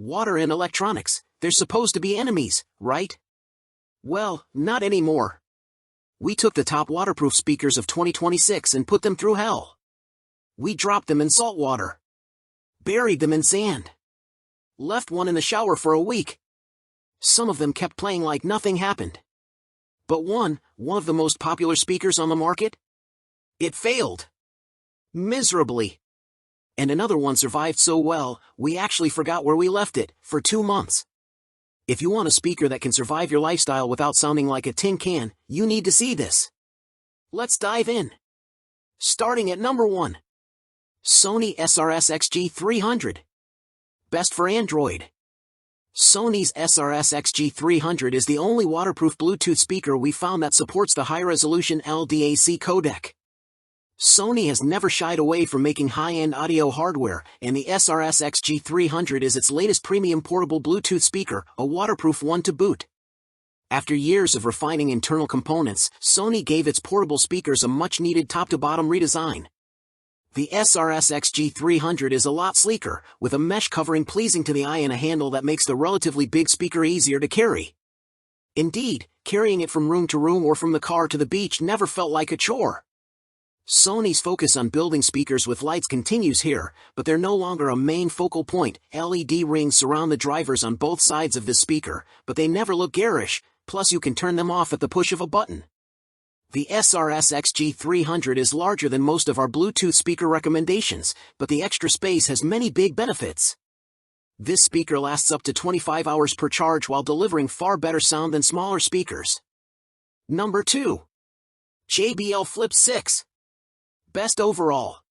Water and electronics, they're supposed to be enemies, right? Well, not anymore. We took the top waterproof speakers of 2026 and put them through hell. We dropped them in salt water. Buried them in sand. Left one in the shower for a week. Some of them kept playing like nothing happened. But one of the most popular speakers on the market? It failed. Miserably. And another one survived so well, we actually forgot where we left it, for 2 months. If you want a speaker that can survive your lifestyle without sounding like a tin can, you need to see this. Let's dive in. Starting at number 1. Sony SRS-XG300. Best for Android. Sony's SRS-XG300 is the only waterproof Bluetooth speaker we found that supports the high-resolution LDAC codec. Sony has never shied away from making high-end audio hardware, and the SRS-XG300 is its latest premium portable Bluetooth speaker, a waterproof one to boot. After years of refining internal components, Sony gave its portable speakers a much-needed top-to-bottom redesign. The SRS-XG300 is a lot sleeker, with a mesh covering pleasing to the eye and a handle that makes the relatively big speaker easier to carry. Indeed, carrying it from room to room or from the car to the beach never felt like a chore. Sony's focus on building speakers with lights continues here, but they're no longer a main focal point. LED rings surround the drivers on both sides of this speaker, but they never look garish, plus you can turn them off at the push of a button. The SRS-XG300 is larger than most of our Bluetooth speaker recommendations, but the extra space has many big benefits. This speaker lasts up to 25 hours per charge while delivering far better sound than smaller speakers. Number 2. JBL Flip 6. Best overall.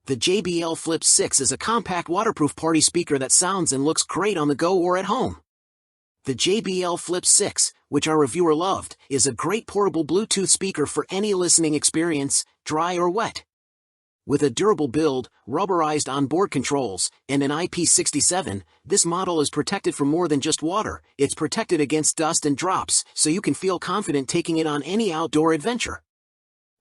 The JBL Flip 6 is a compact waterproof party speaker that sounds and looks great on the go or at home. The JBL Flip 6, which our reviewer loved, is a great portable Bluetooth speaker for any listening experience, dry or wet. With a durable build, rubberized onboard controls, and an IP67, this model is protected from more than just water. It's protected against dust and drops, so you can feel confident taking it on any outdoor adventure.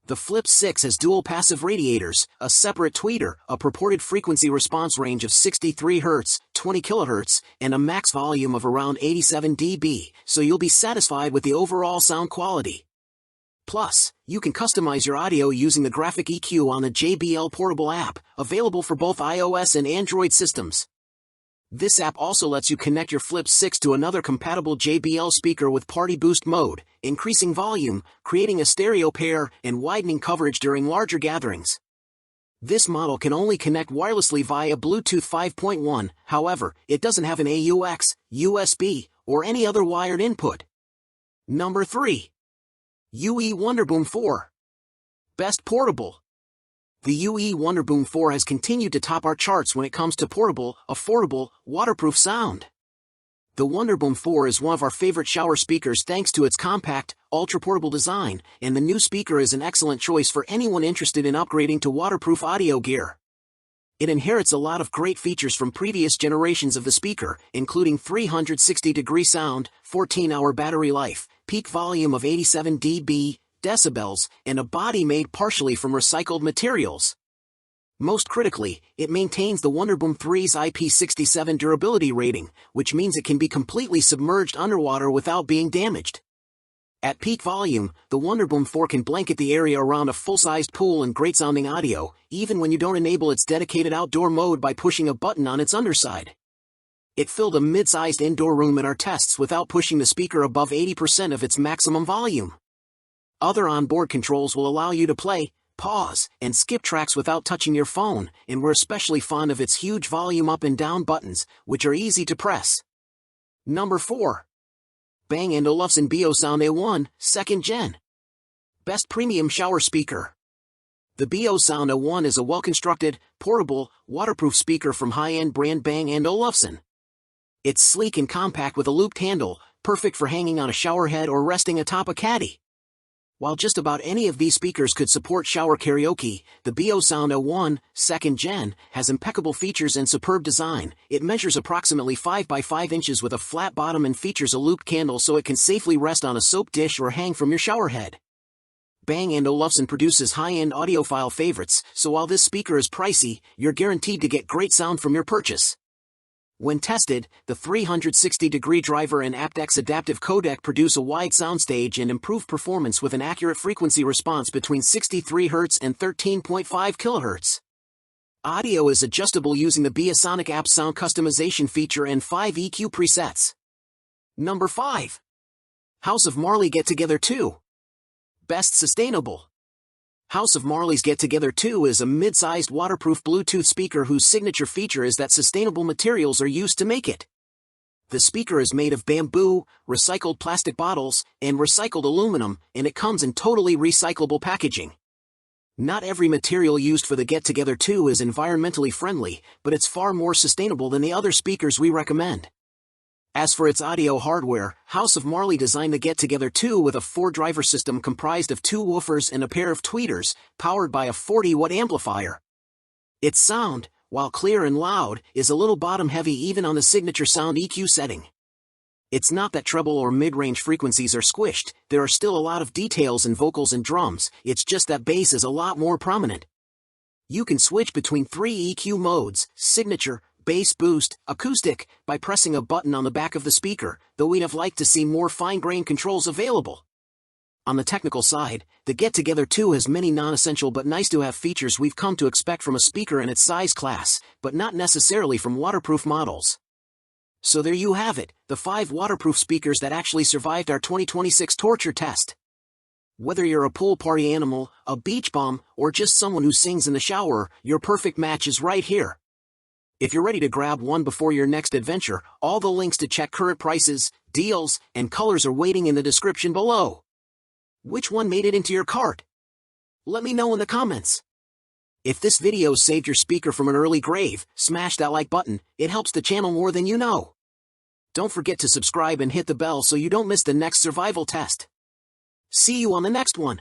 The Flip 6 has dual passive radiators, a separate tweeter, a purported frequency response range of 63 Hz, 20 kHz, and a max volume of around 87 dB, so you'll be satisfied with the overall sound quality. Plus, you can customize your audio using the graphic EQ on the JBL Portable app, available for both iOS and Android systems. This app also lets you connect your Flip 6 to another compatible JBL speaker with Party Boost mode, increasing volume, creating a stereo pair, and widening coverage during larger gatherings. This model can only connect wirelessly via Bluetooth 5.1, however, it doesn't have an AUX, USB, or any other wired input. Number 3. UE Wonderboom 4. Best portable. The UE Wonderboom 4 has continued to top our charts when it comes to portable, affordable, waterproof sound. The Wonderboom 4 is one of our favorite shower speakers thanks to its compact, ultra-portable design, and the new speaker is an excellent choice for anyone interested in upgrading to waterproof audio gear. It inherits a lot of great features from previous generations of the speaker, including 360-degree sound, 14-hour battery life, peak volume of 87 dB, decibels, and a body made partially from recycled materials. Most critically, it maintains the Wonderboom 3's IP67 durability rating, which means it can be completely submerged underwater without being damaged. At peak volume, the Wonderboom 4 can blanket the area around a full-sized pool in great-sounding audio, even when you don't enable its dedicated outdoor mode by pushing a button on its underside. It filled a mid-sized indoor room in our tests without pushing the speaker above 80% of its maximum volume. Other onboard controls will allow you to play, pause, and skip tracks without touching your phone, and we're especially fond of its huge volume up and down buttons, which are easy to press. Number 4. Bang & Olufsen Beosound A1, 2nd Gen. Best premium shower speaker. The Beosound A1 is a well-constructed, portable, waterproof speaker from high-end brand Bang & Olufsen. It's sleek and compact with a looped handle, perfect for hanging on a shower head or resting atop a caddy. While just about any of these speakers could support shower karaoke, the Beosound A1, 2nd Gen, has impeccable features and superb design. It measures approximately 5 by 5 inches with a flat bottom and features a looped candle so it can safely rest on a soap dish or hang from your shower head. Bang & Olufsen produces high-end audiophile favorites, so while this speaker is pricey, you're guaranteed to get great sound from your purchase. When tested, the 360-degree driver and aptX adaptive codec produce a wide soundstage and improve performance with an accurate frequency response between 63 Hz and 13.5 kHz. Audio is adjustable using the Beosound app sound customization feature and 5 EQ presets. Number 5. House of Marley Get Together 2. Best Sustainable. House of Marley's Get Together 2 is a mid-sized waterproof Bluetooth speaker whose signature feature is that sustainable materials are used to make it. The speaker is made of bamboo, recycled plastic bottles, and recycled aluminum, and it comes in totally recyclable packaging. Not every material used for the Get Together 2 is environmentally friendly, but it's far more sustainable than the other speakers we recommend. As for its audio hardware, House of Marley designed the Get Together 2 with a 4-driver system comprised of 2 woofers and a pair of tweeters, powered by a 40-watt amplifier. Its sound, while clear and loud, is a little bottom-heavy even on the signature sound EQ setting. It's not that treble or mid-range frequencies are squished, there are still a lot of details in vocals and drums, it's just that bass is a lot more prominent. You can switch between 3 EQ modes, signature, bass boost, acoustic, by pressing a button on the back of the speaker, though we'd have liked to see more fine-grained controls available. On the technical side, the Get Together 2 has many non-essential but nice-to-have features we've come to expect from a speaker in its size class, but not necessarily from waterproof models. So there you have it, the 5 waterproof speakers that actually survived our 2026 torture test. Whether you're a pool party animal, a beach bum, or just someone who sings in the shower, your perfect match is right here. If you're ready to grab one before your next adventure, all the links to check current prices, deals, and colors are waiting in the description below. Which one made it into your cart? Let me know in the comments. If this video saved your speaker from an early grave, smash that like button, it helps the channel more than you know. Don't forget to subscribe and hit the bell so you don't miss the next survival test. See you on the next one.